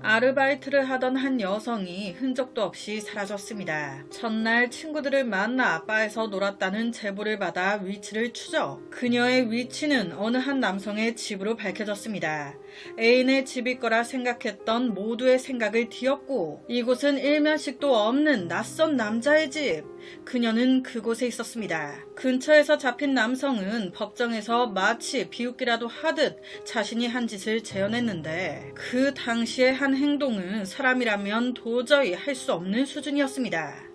아르바이트를 하던 한 여성이 흔적도 없이 사라졌습니다. 첫날 친구들을 만나 바에서 놀았다는 제보를 받아 위치를 추적. 그녀의 위치는 어느 한 남성의 집으로 밝혀졌습니다. 애인의 집일 거라 생각했던 모두의 생각을 뒤엎고 이곳은 일면식도 없는 낯선 남자의 집. 그녀는 그곳에 있었습니다. 근처에서 잡힌 남성은 법정에서 마치 비웃기라도 하듯 자신이 한 짓을 재현했는데 그 당시의 한 행동은 사람이라면 도저히 할 수 없는 수준이었습니다.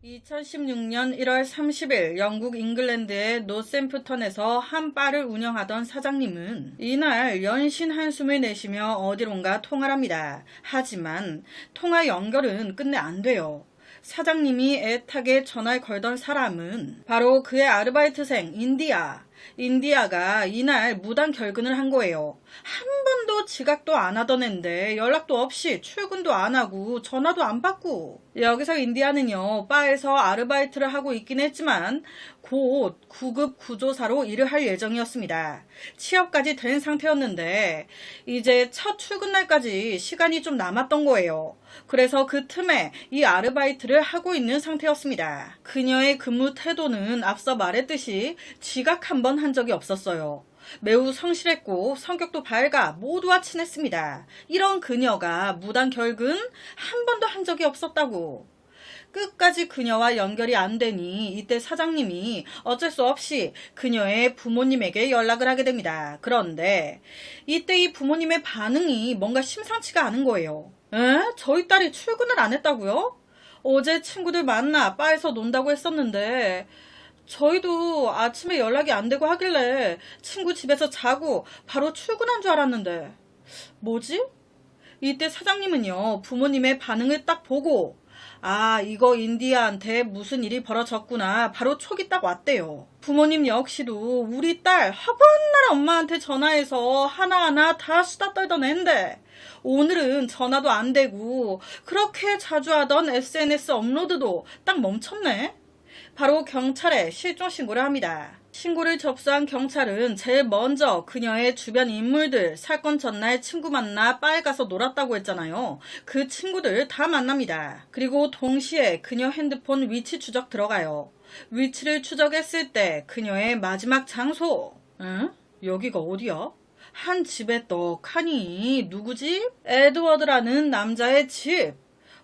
2016년 1월 30일 영국 잉글랜드의 노샘프턴에서 한 바를 운영하던 사장님은 이날 연신 한숨을 내쉬며 어디론가 통화를 합니다. 하지만 통화 연결은 끝내 안 돼요. 사장님이 애타게 전화를 걸던 사람은 바로 그의 아르바이트생 인디아가 이날 무단 결근을 한 거예요. 한 번도 지각도 안 하던 앤데 연락도 없이 출근도 안 하고 전화도 안 받고. 여기서 인디아는요, 바에서 아르바이트를 하고 있긴 했지만 곧 9급 구조사로 일을 할 예정이었습니다. 취업까지 된 상태였는데 이제 첫 출근 날까지 시간이 좀 남았던 거예요. 그래서 그 틈에 이 아르바이트를 하고 있는 상태였습니다. 그녀의 근무 태도는 앞서 말했듯이 지각 한 번 한 적이 없었어요. 매우 성실했고 성격도 밝아 모두와 친했습니다. 이런 그녀가 무단 결근 한 번도 한 적이 없었다고. 끝까지 그녀와 연결이 안 되니 이때 사장님이 어쩔 수 없이 그녀의 부모님에게 연락을 하게 됩니다. 그런데 이때 이 부모님의 반응이 뭔가 심상치가 않은 거예요. 저희 딸이 출근을 안 했다고요? 어제 친구들 만나 바에서 논다고 했었는데 저희도 아침에 연락이 안 되고 하길래 친구 집에서 자고 바로 출근한 줄 알았는데 뭐지? 이때 사장님은요, 부모님의 반응을 딱 보고 이거 인디아한테 무슨 일이 벌어졌구나 바로 촉이 딱 왔대요. 부모님 역시도 우리 딸 허번날 엄마한테 전화해서 하나하나 다 수다 떨던 앤데 오늘은 전화도 안 되고 그렇게 자주 하던 SNS 업로드도 딱 멈췄네. 바로 경찰에 실종 신고를 합니다. 신고를 접수한 경찰은 제일 먼저 그녀의 주변 인물들, 사건 전날 친구 만나 바에 가서 놀았다고 했잖아요. 그 친구들 다 만납니다. 그리고 동시에 그녀 핸드폰 위치 추적 들어가요. 위치를 추적했을 때 그녀의 마지막 장소. 여기가 어디야? 한 집에 떡하니 누구지? 에드워드라는 남자의 집.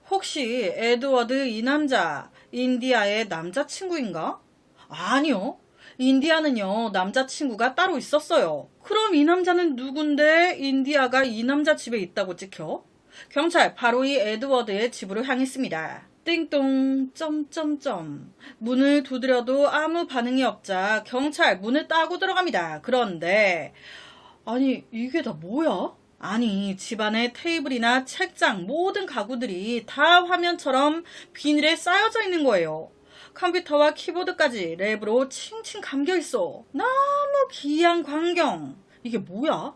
혹시 에드워드 이 남자 인디아의 남자친구인가? 아니요. 인디아는요, 남자친구가 따로 있었어요. 그럼 이 남자는 누군데 인디아가 이 남자 집에 있다고 찍혀? 경찰 바로 이 에드워드의 집으로 향했습니다. 띵동 점점점. 문을 두드려도 아무 반응이 없자 경찰 문을 따고 들어갑니다. 그런데 아니 이게 다 뭐야? 아니 집안의 테이블이나 책장 모든 가구들이 다 화면처럼 비닐에 쌓여져 있는 거예요. 컴퓨터와 키보드까지 랩으로 칭칭 감겨있어. 너무 기이한 광경. 이게 뭐야?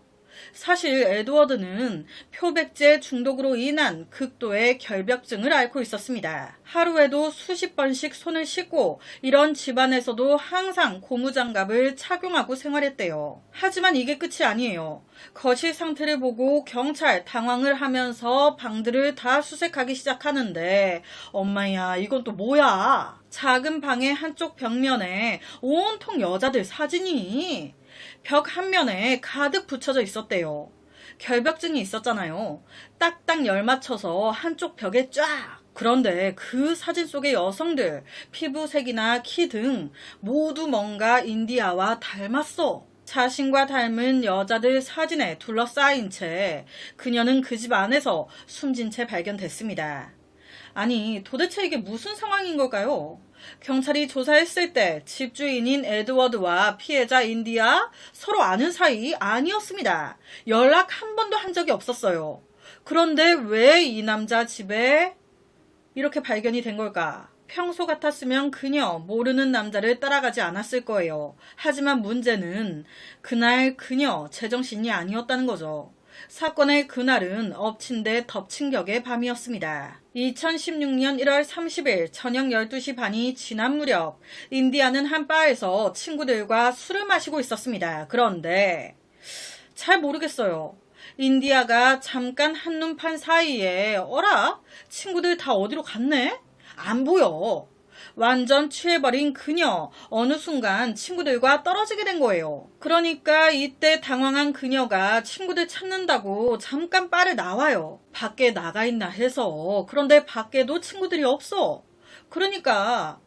사실 에드워드는 표백제 중독으로 인한 극도의 결벽증을 앓고 있었습니다. 하루에도 수십 번씩 손을 씻고 이런 집안에서도 항상 고무장갑을 착용하고 생활했대요. 하지만 이게 끝이 아니에요. 거실 상태를 보고 경찰 당황을 하면서 방들을 다 수색하기 시작하는데 엄마야 이건 또 뭐야? 작은 방의 한쪽 벽면에 온통 여자들 사진이 벽 한 면에 가득 붙여져 있었대요. 결벽증이 있었잖아요. 딱딱 열맞춰서 한쪽 벽에 쫙. 그런데 그 사진 속의 여성들 피부색이나 키 등 모두 뭔가 인디아와 닮았어. 자신과 닮은 여자들 사진에 둘러싸인 채 그녀는 그 집 안에서 숨진 채 발견됐습니다. 아니 도대체 이게 무슨 상황인 걸까요? 경찰이 조사했을 때 집주인인 에드워드와 피해자 인디아 서로 아는 사이 아니었습니다. 연락 한 번도 한 적이 없었어요. 그런데 왜 이 남자 집에 이렇게 발견이 된 걸까? 평소 같았으면 그녀 모르는 남자를 따라가지 않았을 거예요. 하지만 문제는 그날 그녀 제정신이 아니었다는 거죠. 사건의 그날은 엎친 데 덮친 격의 밤이었습니다. 2016년 1월 30일 저녁 12시 반이 지난 무렵 인디아는 한 바에서 친구들과 술을 마시고 있었습니다. 그런데 잘 모르겠어요. 인디아가 잠깐 한눈판 사이에 어라? 친구들 다 어디로 갔네? 안 보여. 완전 취해버린 그녀 어느 순간 친구들과 떨어지게 된 거예요. 그러니까 이때 당황한 그녀가 친구들 찾는다고 잠깐 바를 나와요. 밖에 나가 있나 해서. 그런데 밖에도 친구들이 없어. 그러니까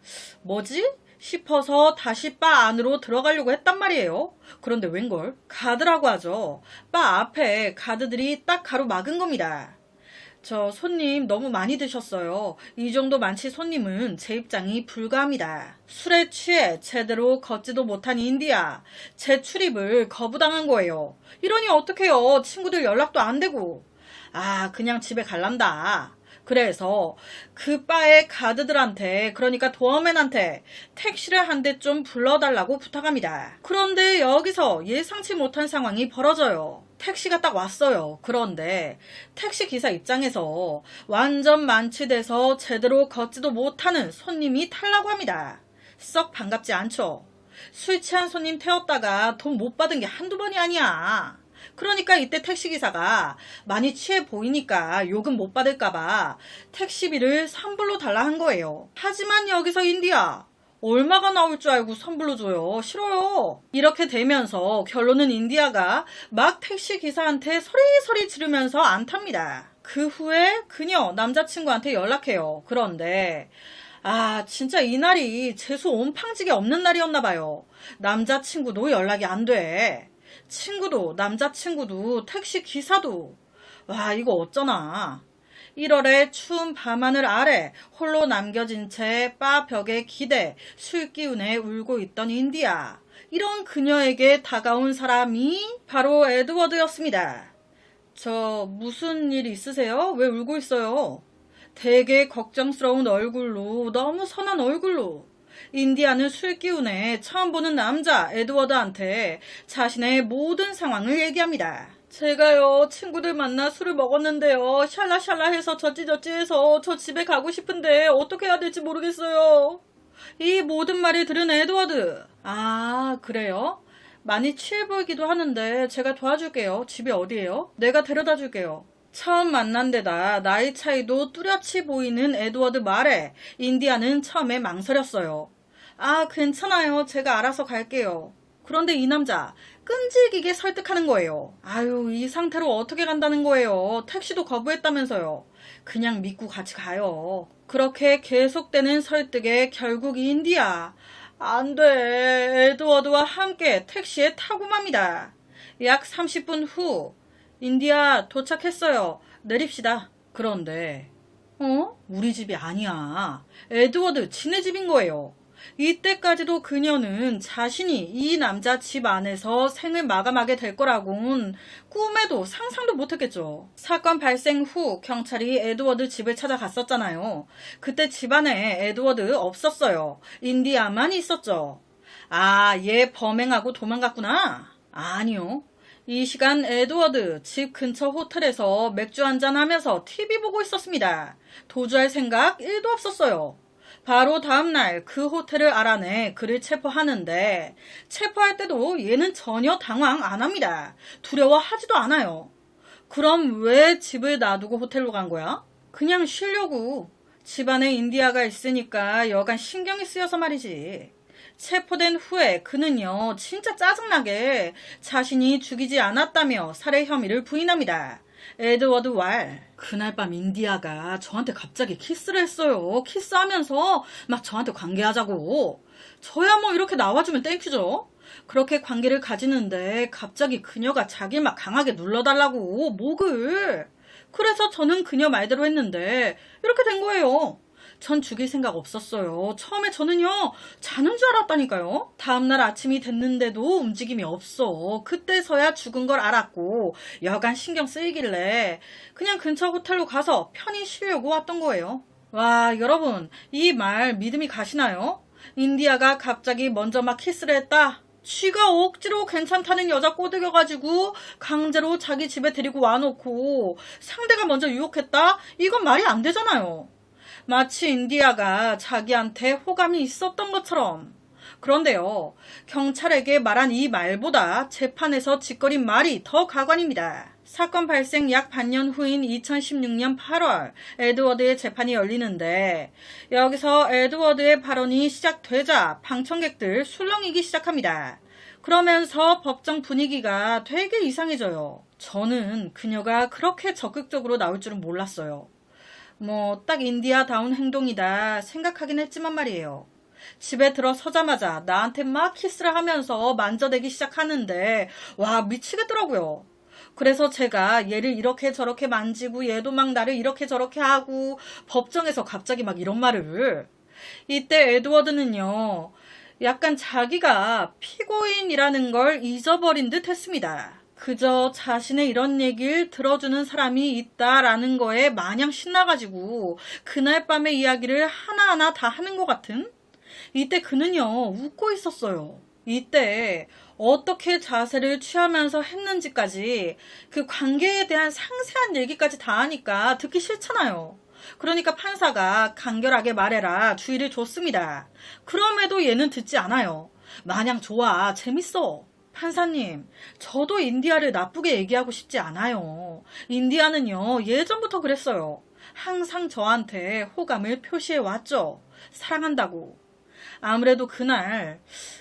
뭐지? 싶어서 다시 바 안으로 들어가려고 했단 말이에요. 그런데 웬걸? 가드라고 하죠. 바 앞에 가드들이 딱 가로막은 겁니다. 저 손님 너무 많이 드셨어요. 이 정도 많지 손님은 제 입장이 불가합니다. 술에 취해 제대로 걷지도 못한 인디아. 제 출입을 거부당한 거예요. 이러니 어떡해요. 친구들 연락도 안 되고. 아, 그냥 집에 갈란다. 그래서 그 바의 가드들한테, 그러니까 도어맨한테 택시를 한 대 좀 불러달라고 부탁합니다. 그런데 여기서 예상치 못한 상황이 벌어져요. 택시가 딱 왔어요. 그런데 택시 기사 입장에서 완전 만취돼서 제대로 걷지도 못하는 손님이 타려고 합니다. 썩 반갑지 않죠. 술 취한 손님 태웠다가 돈 못 받은 게 한두 번이 아니야. 그러니까 이때 택시기사가 많이 취해 보이니까 요금 못 받을까봐 택시비를 선불로 달라 한 거예요. 하지만 여기서 인디아 얼마가 나올 줄 알고 선불로 줘요. 싫어요. 이렇게 되면서 결론은 인디아가 막 택시기사한테 소리소리 지르면서 안 탑니다. 그 후에 그녀 남자친구한테 연락해요. 그런데 진짜 이날이 재수 온팡지게 없는 날이었나 봐요. 남자친구도 연락이 안 돼. 친구도 남자친구도 택시기사도. 와, 이거 어쩌나. 1월에 추운 밤하늘 아래 홀로 남겨진 채 바 벽에 기대 술 기운에 울고 있던 인디아. 이런 그녀에게 다가온 사람이 바로 에드워드였습니다. 저 무슨 일 있으세요? 왜 울고 있어요? 되게 걱정스러운 얼굴로, 너무 선한 얼굴로 인디아는 술 기운에 처음 보는 남자 에드워드한테 자신의 모든 상황을 얘기합니다. 제가요 친구들 만나 술을 먹었는데요. 샬라샬라 해서 저찌저찌 해서 저 집에 가고 싶은데 어떻게 해야 될지 모르겠어요. 이 모든 말을 들은 에드워드. 아, 그래요? 많이 취해 보이기도 하는데 제가 도와줄게요. 집이 어디예요? 내가 데려다 줄게요. 처음 만난 데다 나이 차이도 뚜렷이 보이는 에드워드 말에 인디아는 처음에 망설였어요. 아, 괜찮아요. 제가 알아서 갈게요. 그런데 이 남자 끈질기게 설득하는 거예요. 아유, 이 상태로 어떻게 간다는 거예요. 택시도 거부했다면서요. 그냥 믿고 같이 가요. 그렇게 계속되는 설득에 결국 인디아 안 돼. 에드워드와 함께 택시에 타고 맙니다. 약 30분 후 인디아 도착했어요. 내립시다. 그런데 우리 집이 아니야. 에드워드 지네 집인 거예요. 이때까지도 그녀는 자신이 이 남자 집 안에서 생을 마감하게 될 거라고는 꿈에도 상상도 못했겠죠. 사건 발생 후 경찰이 에드워드 집을 찾아갔었잖아요. 그때 집안에 에드워드 없었어요. 인디아만 있었죠. 아, 얘 범행하고 도망갔구나. 아니요. 이 시간 에드워드 집 근처 호텔에서 맥주 한잔 하면서 TV 보고 있었습니다. 도주할 생각 1도 없었어요. 바로 다음날 그 호텔을 알아내 그를 체포하는데 체포할 때도 얘는 전혀 당황 안 합니다. 두려워하지도 않아요. 그럼 왜 집을 놔두고 호텔로 간 거야? 그냥 쉬려고. 집안에 인디아가 있으니까 여간 신경이 쓰여서 말이지. 체포된 후에 그는요 진짜 짜증나게 자신이 죽이지 않았다며 살해 혐의를 부인합니다. 에드워드 왈. 그날 밤 인디아가 저한테 갑자기 키스를 했어요. 키스하면서 막 저한테 관계하자고. 저야 뭐 이렇게 나와주면 땡큐죠. 그렇게 관계를 가지는데 갑자기 그녀가 자기 막 강하게 눌러달라고 목을. 그래서 저는 그녀 말대로 했는데 이렇게 된 거예요. 전 죽일 생각 없었어요. 처음에 저는요 자는 줄 알았다니까요. 다음날 아침이 됐는데도 움직임이 없어. 그때서야 죽은 걸 알았고 여간 신경 쓰이길래 그냥 근처 호텔로 가서 편히 쉬려고 왔던 거예요. 와, 여러분 이 말 믿음이 가시나요? 인디아가 갑자기 먼저 막 키스를 했다? 쥐가 억지로 괜찮다는 여자 꼬드겨가지고 강제로 자기 집에 데리고 와놓고 상대가 먼저 유혹했다? 이건 말이 안 되잖아요. 마치 인디아가 자기한테 호감이 있었던 것처럼. 그런데요, 경찰에게 말한 이 말보다 재판에서 짓거린 말이 더 가관입니다. 사건 발생 약 반년 후인 2016년 8월 에드워드의 재판이 열리는데 여기서 에드워드의 발언이 시작되자 방청객들 술렁이기 시작합니다. 그러면서 법정 분위기가 되게 이상해져요. 저는 그녀가 그렇게 적극적으로 나올 줄은 몰랐어요. 딱 인디아다운 행동이다 생각하긴 했지만 말이에요. 집에 들어서자마자 나한테 막 키스를 하면서 만져대기 시작하는데 와 미치겠더라고요. 그래서 제가 얘를 이렇게 저렇게 만지고 얘도 막 나를 이렇게 저렇게 하고 법정에서 갑자기 막 이런 말을. 이때 에드워드는요. 약간 자기가 피고인이라는 걸 잊어버린 듯 했습니다. 그저 자신의 이런 얘기를 들어주는 사람이 있다라는 거에 마냥 신나가지고 그날 밤의 이야기를 하나하나 다 하는 것 같은? 이때 그는요 웃고 있었어요. 이때 어떻게 자세를 취하면서 했는지까지 그 관계에 대한 상세한 얘기까지 다 하니까 듣기 싫잖아요. 그러니까 판사가 간결하게 말해라 주의를 줬습니다. 그럼에도 얘는 듣지 않아요. 마냥 좋아 재밌어. 판사님, 저도 인디아를 나쁘게 얘기하고 싶지 않아요. 인디아는요 예전부터 그랬어요. 항상 저한테 호감을 표시해왔죠. 사랑한다고. 아무래도 그날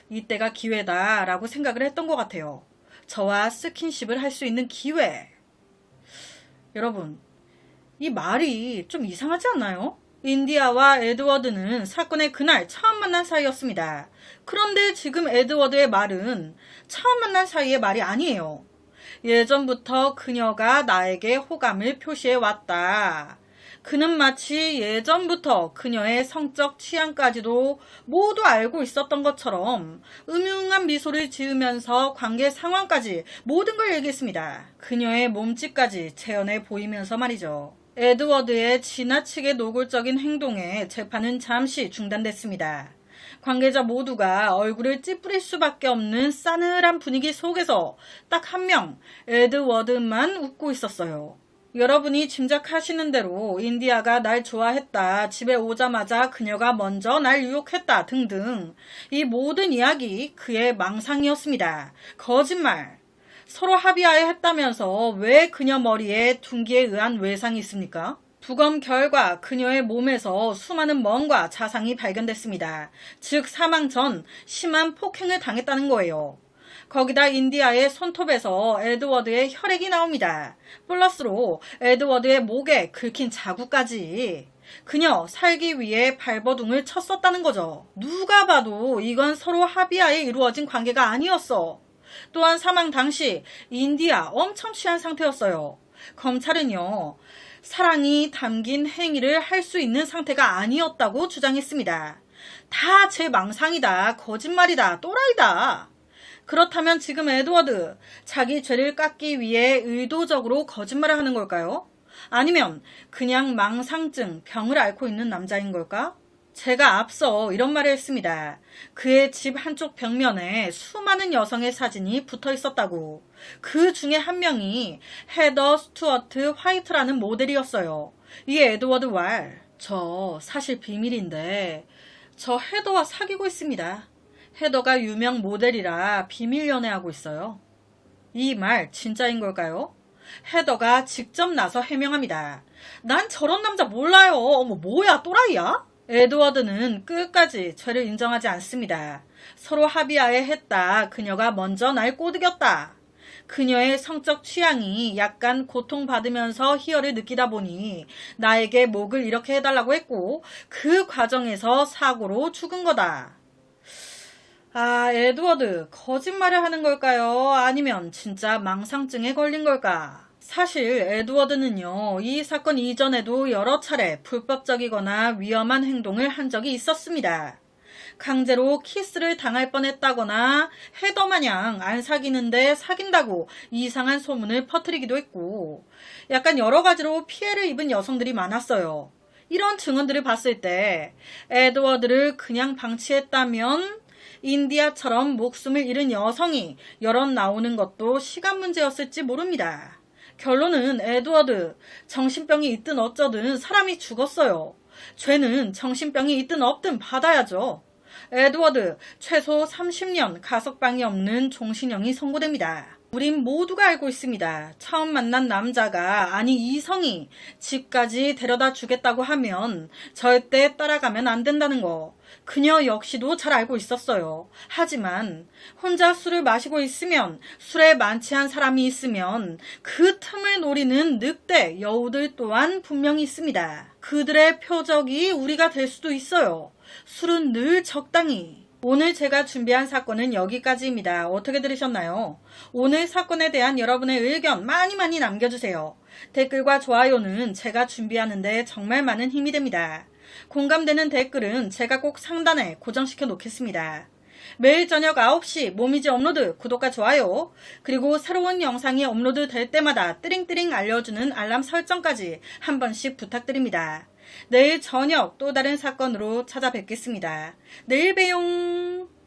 이때가 기회다라고 생각을 했던 것 같아요. 저와 스킨십을 할 수 있는 기회. 여러분, 이 말이 좀 이상하지 않나요? 인디아와 에드워드는 사건의 그날 처음 만난 사이였습니다. 그런데 지금 에드워드의 말은 처음 만난 사이의 말이 아니에요. 예전부터 그녀가 나에게 호감을 표시해왔다. 그는 마치 예전부터 그녀의 성적 취향까지도 모두 알고 있었던 것처럼 음흉한 미소를 지으면서 관계 상황까지 모든 걸 얘기했습니다. 그녀의 몸짓까지 재현해 보이면서 말이죠. 에드워드의 지나치게 노골적인 행동에 재판은 잠시 중단됐습니다. 관계자 모두가 얼굴을 찌푸릴 수밖에 없는 싸늘한 분위기 속에서 딱 한 명, 에드워드만 웃고 있었어요. 여러분이 짐작하시는 대로 인디아가 날 좋아했다, 집에 오자마자 그녀가 먼저 날 유혹했다 등등 이 모든 이야기 그의 망상이었습니다. 거짓말. 서로 합의하에 했다면서 왜 그녀 머리에 둔기에 의한 외상이 있습니까? 부검 결과 그녀의 몸에서 수많은 멍과 자상이 발견됐습니다. 즉 사망 전 심한 폭행을 당했다는 거예요. 거기다 인디아의 손톱에서 에드워드의 혈액이 나옵니다. 플러스로 에드워드의 목에 긁힌 자국까지. 그녀 살기 위해 발버둥을 쳤었다는 거죠. 누가 봐도 이건 서로 합의하에 이루어진 관계가 아니었어. 또한 사망 당시 인디아 엄청 취한 상태였어요. 검찰은요. 사랑이 담긴 행위를 할 수 있는 상태가 아니었다고 주장했습니다. 다 제 망상이다. 거짓말이다. 또라이다. 그렇다면 지금 에드워드 자기 죄를 깎기 위해 의도적으로 거짓말을 하는 걸까요? 아니면 그냥 망상증, 병을 앓고 있는 남자인 걸까? 제가 앞서 이런 말을 했습니다. 그의 집 한쪽 벽면에 수많은 여성의 사진이 붙어 있었다고. 그 중에 한 명이 헤더 스튜어트 화이트라는 모델이었어요. 이 에드워드 왈, 저 사실 비밀인데 저 헤더와 사귀고 있습니다. 헤더가 유명 모델이라 비밀 연애하고 있어요. 이 말 진짜인 걸까요? 헤더가 직접 나서 해명합니다. 난 저런 남자 몰라요. 어머 뭐야 또라이야? 에드워드는 끝까지 죄를 인정하지 않습니다. 서로 합의하에 했다. 그녀가 먼저 날 꼬드겼다. 그녀의 성적 취향이 약간 고통받으면서 희열을 느끼다 보니 나에게 목을 이렇게 해달라고 했고 그 과정에서 사고로 죽은 거다. 아, 에드워드, 거짓말을 하는 걸까요? 아니면 진짜 망상증에 걸린 걸까? 사실 에드워드는요, 이 사건 이전에도 여러 차례 불법적이거나 위험한 행동을 한 적이 있었습니다. 강제로 키스를 당할 뻔했다거나 헤더 마냥 안 사귀는데 사귄다고 이상한 소문을 퍼뜨리기도 했고 약간 여러 가지로 피해를 입은 여성들이 많았어요. 이런 증언들을 봤을 때 에드워드를 그냥 방치했다면 인디아처럼 목숨을 잃은 여성이 여럿 나오는 것도 시간 문제였을지 모릅니다. 결론은 에드워드, 정신병이 있든 어쩌든 사람이 죽었어요. 죄는 정신병이 있든 없든 받아야죠. 에드워드, 최소 30년 가석방이 없는 종신형이 선고됩니다. 우린 모두가 알고 있습니다. 처음 만난 남자가, 아니 이성이 집까지 데려다 주겠다고 하면 절대 따라가면 안 된다는 거. 그녀 역시도 잘 알고 있었어요. 하지만 혼자 술을 마시고 있으면, 술에 만취한 사람이 있으면 그 틈을 노리는 늑대 여우들 또한 분명히 있습니다. 그들의 표적이 우리가 될 수도 있어요. 술은 늘 적당히. 오늘 제가 준비한 사건은 여기까지입니다. 어떻게 들으셨나요? 오늘 사건에 대한 여러분의 의견 많이 남겨주세요. 댓글과 좋아요는 제가 준비하는데 정말 많은 힘이 됩니다. 공감되는 댓글은 제가 꼭 상단에 고정시켜 놓겠습니다. 매일 저녁 9시 모미지 업로드 구독과 좋아요, 그리고 새로운 영상이 업로드 될 때마다 띠링띠링 알려주는 알람 설정까지 한 번씩 부탁드립니다. 내일 저녁 또 다른 사건으로 찾아뵙겠습니다. 내일 봬용.